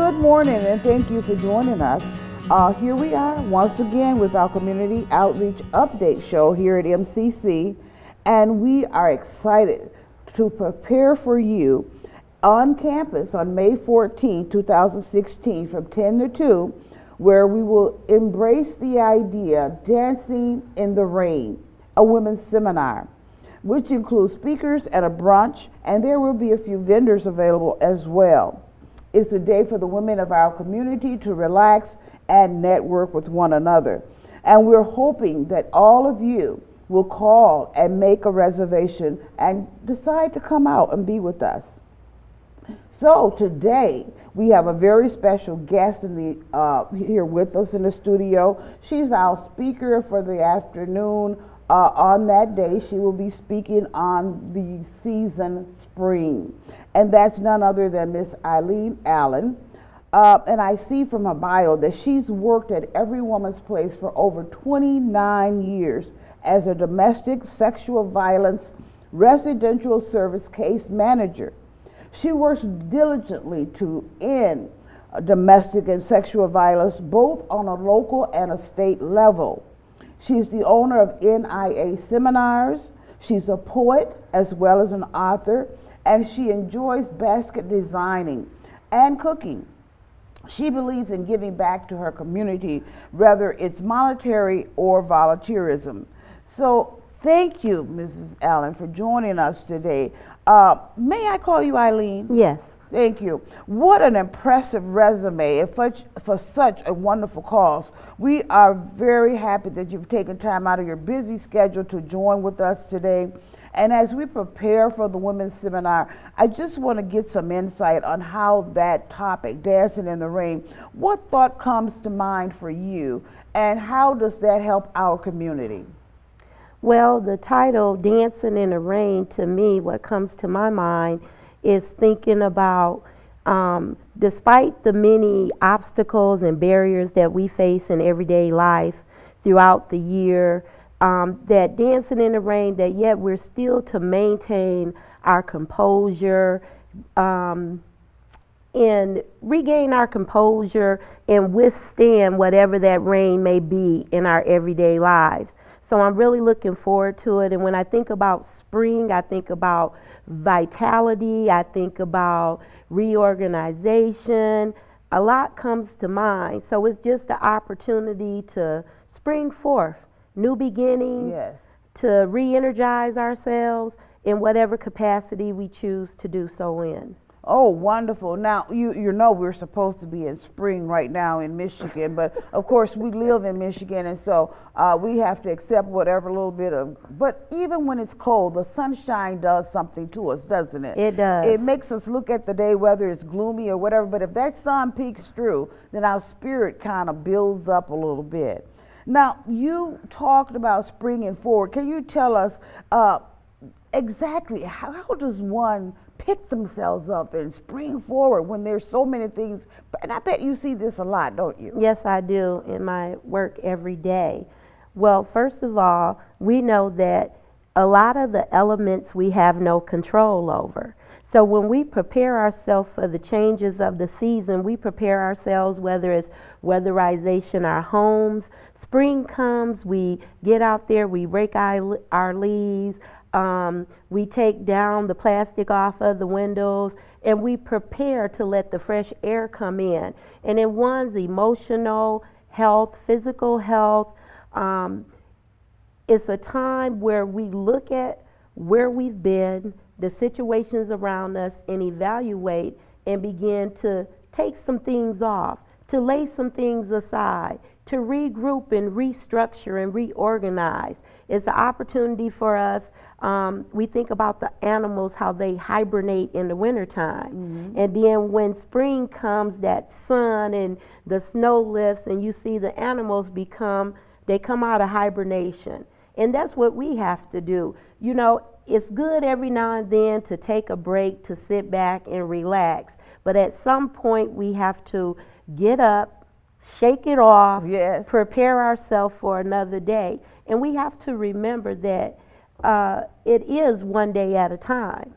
good morning and thank you for joining us. Here we are once again with our Community Outreach Update Show here at MCC, and we are excited to prepare for you on campus on May 14, 2016 from 10 to 2, where we will embrace the idea of dancing in the rain, a women's seminar, which includes speakers and a brunch, and there will be a few vendors available as well. It's a day for the women of our community to relax and network with one another. And we're hoping that all of you will call and make a reservation and decide to come out and be with us. So today we have a very special guest here with us in the studio. She's our speaker for the afternoon. On that day, she will be speaking on the season spring. And that's none other than Miss Eileen Allen. And I see from her bio that she's worked at Every Woman's Place for over 29 years as a domestic sexual violence residential service case manager. She works diligently to end domestic and sexual violence both on a local and a state level. She's the owner of NIA Seminars. She's a poet as well as an author, and she enjoys basket designing and cooking. She believes in giving back to her community, whether it's monetary or volunteerism. So thank you, Mrs. Allen, for joining us today. May I call you Eileen? Yes. Thank you. What an impressive resume and for such a wonderful cause. We are very happy that you've taken time out of your busy schedule to join with us today. And as we prepare for the women's seminar, I just want to get some insight on how that topic, dancing in the rain, what thought comes to mind for you, and how does that help our community? Well, the title, Dancing in the Rain, to me, what comes to my mind is thinking about, despite the many obstacles and barriers that we face in everyday life throughout the year, that dancing in the rain, that yet we're still to maintain our composure, and regain our composure and withstand whatever that rain may be in our everyday lives. So I'm really looking forward to it. And when I think about spring, I think about vitality, I think about reorganization. A lot comes to mind. So it's just the opportunity to spring forth new beginnings, Yes. to re-energize ourselves in whatever capacity we choose to do so in. Oh, wonderful. Now, you know we're supposed to be in spring right now in Michigan, but of course we live in Michigan, and so we have to accept whatever little bit of, but even when it's cold, the sunshine does something to us, doesn't it? It does. It makes us look at the day, whether it's gloomy or whatever, but if that sun peeks through, then our spirit kind of builds up a little bit. Now, you talked about springing forward. Can you tell us exactly how does one pick themselves up and spring forward when there's so many things? And I bet you see this a lot, don't you? Yes, I do in my work every day. Well, first of all, we know that a lot of the elements we have no control over. So when we prepare ourselves for the changes of the season, we prepare ourselves, whether it's weatherization our homes. Spring comes, we get out there, we rake our leaves, we take down the plastic off of the windows, and we prepare to let the fresh air come in. And in one's emotional health, physical health, it's a time where we look at where we've been, the situations around us, and evaluate and begin to take some things off, to lay some things aside, to regroup and restructure and reorganize. It's an opportunity for us. We think about the animals, how they hibernate in the wintertime. Mm-hmm. And then when spring comes, that sun and the snow lifts, and you see the animals they come out of hibernation. And that's what we have to do. You know, it's good every now and then to take a break, to sit back and relax. But at some point, we have to get up, shake it off, yes, prepare ourselves for another day. And we have to remember that it is one day at a time.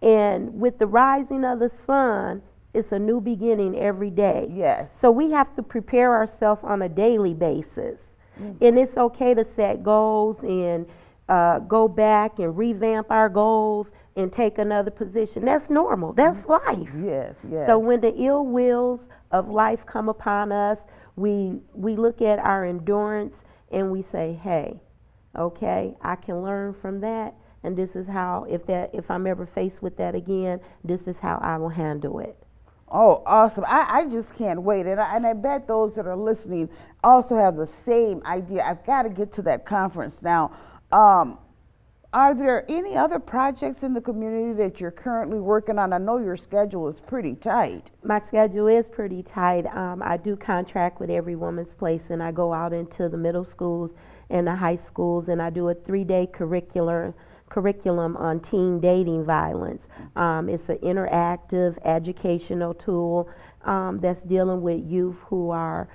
And with the rising of the sun, It's a new beginning every day. Yes. So we have to prepare ourselves on a daily basis. And it's okay to set goals and go back and revamp our goals and take another position. That's normal. That's life. Yes, yes. So when the ill wills of life come upon us, we look at our endurance and we say, hey, okay, I can learn from that, and this is how, if I'm ever faced with that again, this is how I will handle it. Oh, awesome. I just can't wait. And I bet those that are listening also have the same idea. I've got to get to that conference now. Are there any other projects in the community that you're currently working on? I know your schedule is pretty tight. My schedule is pretty tight. I do contract with Every Woman's Place, and I go out into the middle schools and the high schools, and I do a 3-day curriculum on teen dating violence. It's an interactive educational tool that's dealing with youth who are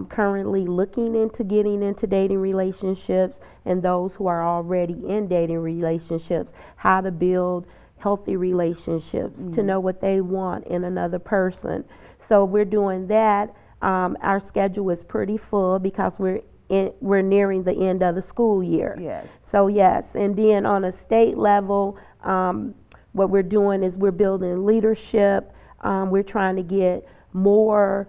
currently looking into getting into dating relationships, and those who are already in dating relationships, how to build healthy relationships, to know what they want in another person. So we're doing that. Our schedule is pretty full because we're nearing the end of the school year. Yes. So yes, and then on a state level, what we're doing is we're building leadership. We're trying to get more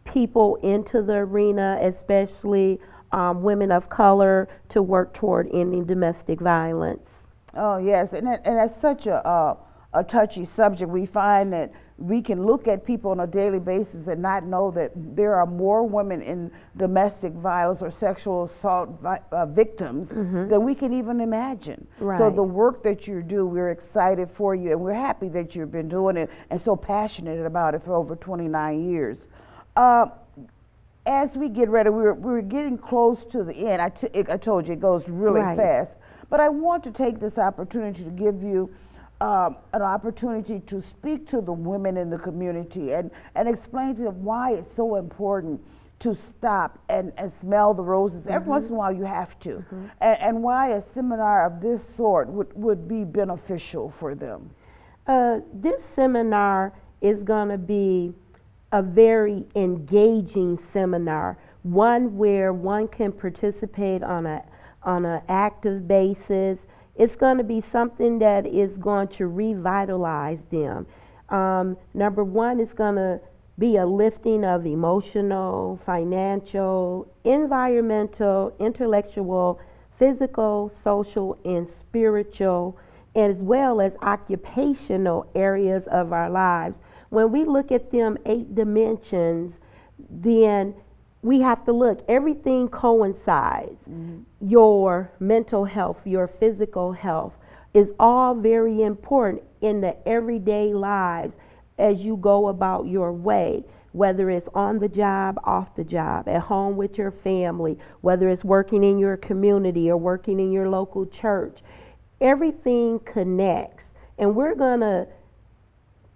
people into the arena, especially women of color, to work toward ending domestic violence. Oh yes, and that's such a touchy subject. We find that we can look at people on a daily basis and not know that there are more women in domestic violence or sexual assault victims than we can even imagine. Right. So the work that you do, we're excited for you, and we're happy that you've been doing it and so passionate about it for over 29 years. As we get ready, we're getting close to the end. I told you it goes really fast, but I want to take this opportunity to give you an opportunity to speak to the women in the community and explain to them why it's so important to stop and smell the roses. Every once in a while you have to, and why a seminar of this sort would be beneficial for them. This seminar is going to be a very engaging seminar, one where one can participate on an active basis. It's going to be something that is going to revitalize them. Number one, it's going to be a lifting of emotional, financial, environmental, intellectual, physical, social, and spiritual, as well as occupational areas of our lives. When we look at them 8 dimensions, then we have to look, everything coincides. Your mental health, your physical health is all very important in the everyday lives as you go about your way, whether it's on the job, off the job, at home with your family, whether it's working in your community or working in your local church. Everything connects, and we're going to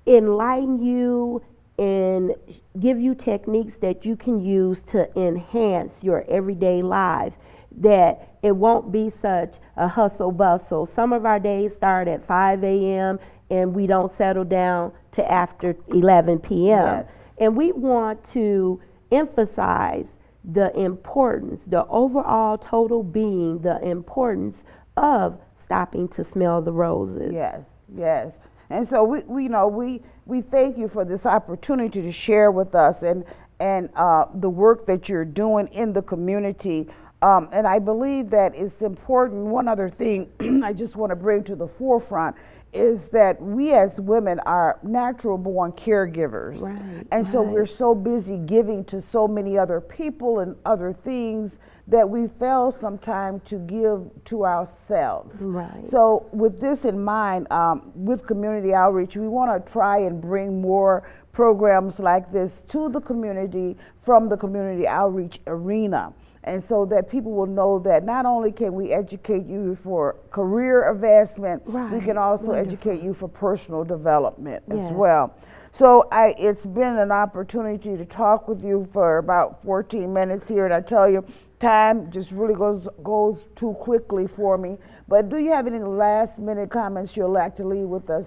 enlighten you and give you techniques that you can use to enhance your everyday lives, that it won't be such a hustle bustle. Some of our days start at 5 a.m. and we don't settle down to after 11 p.m. Yes. And we want to emphasize the importance, the overall total being, the importance of stopping to smell the roses. Yes, yes. And so we thank you for this opportunity to share with us and the work that you're doing in the community. And I believe that it's important. One other thing I just want to bring to the forefront is that we as women are natural born caregivers. Right, and so we're so busy giving to so many other people and other things that we fail sometime to give to ourselves. Right. So with this in mind, with community outreach, we want to try and bring more programs like this to the community from the community outreach arena. And so that people will know that not only can we educate you for career advancement, we can also educate you for personal development as well. So it's been an opportunity to talk with you for about 14 minutes here, and I tell you, time just really goes too quickly for me. But do you have any last minute comments you'd like to leave with us?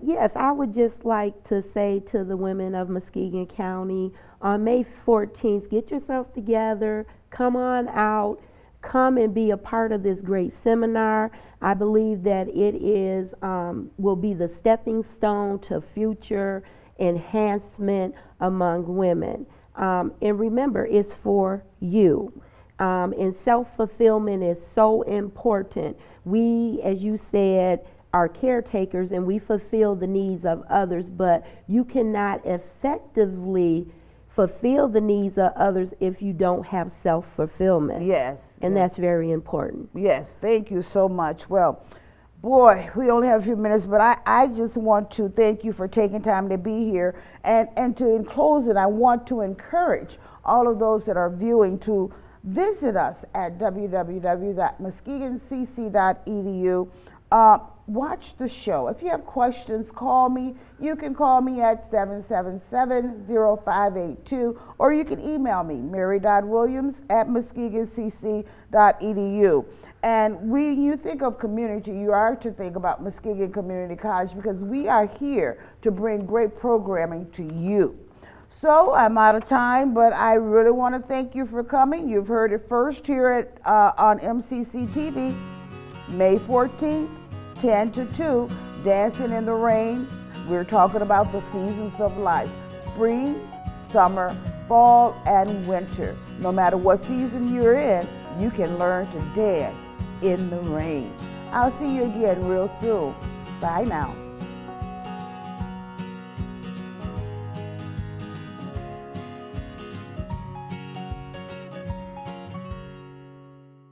Yes, I would just like to say to the women of Muskegon County, on May 14th, get yourself together, come on out, come and be a part of this great seminar. I believe that it is will be the stepping stone to future enhancement among women. And remember, it's for you. And self-fulfillment is so important. We, as you said, are caretakers and we fulfill the needs of others, but you cannot effectively fulfill the needs of others if you don't have self-fulfillment. Yes. And yes. that's very important. Yes, thank you so much. Well, boy, we only have a few minutes, but I just want to thank you for taking time to be here. And to in closing, I want to encourage all of those that are viewing to visit us at www.muskegoncc.edu. Watch the show. If you have questions, call me. You can call me at 777-0582, or you can email me, MARY.WILLIAMS@muskegoncc.edu. And when you think of community, you are to think about Muskegon Community College, because we are here to bring great programming to you. So I'm out of time, but I really want to thank you for coming. You've heard it first here at on MCC TV, May 14th. 10 to 2, Dancing in the Rain. We're talking about the seasons of life: spring, summer, fall, and winter. No matter what season you're in, you can learn to dance in the rain. I'll see you again real soon. Bye now.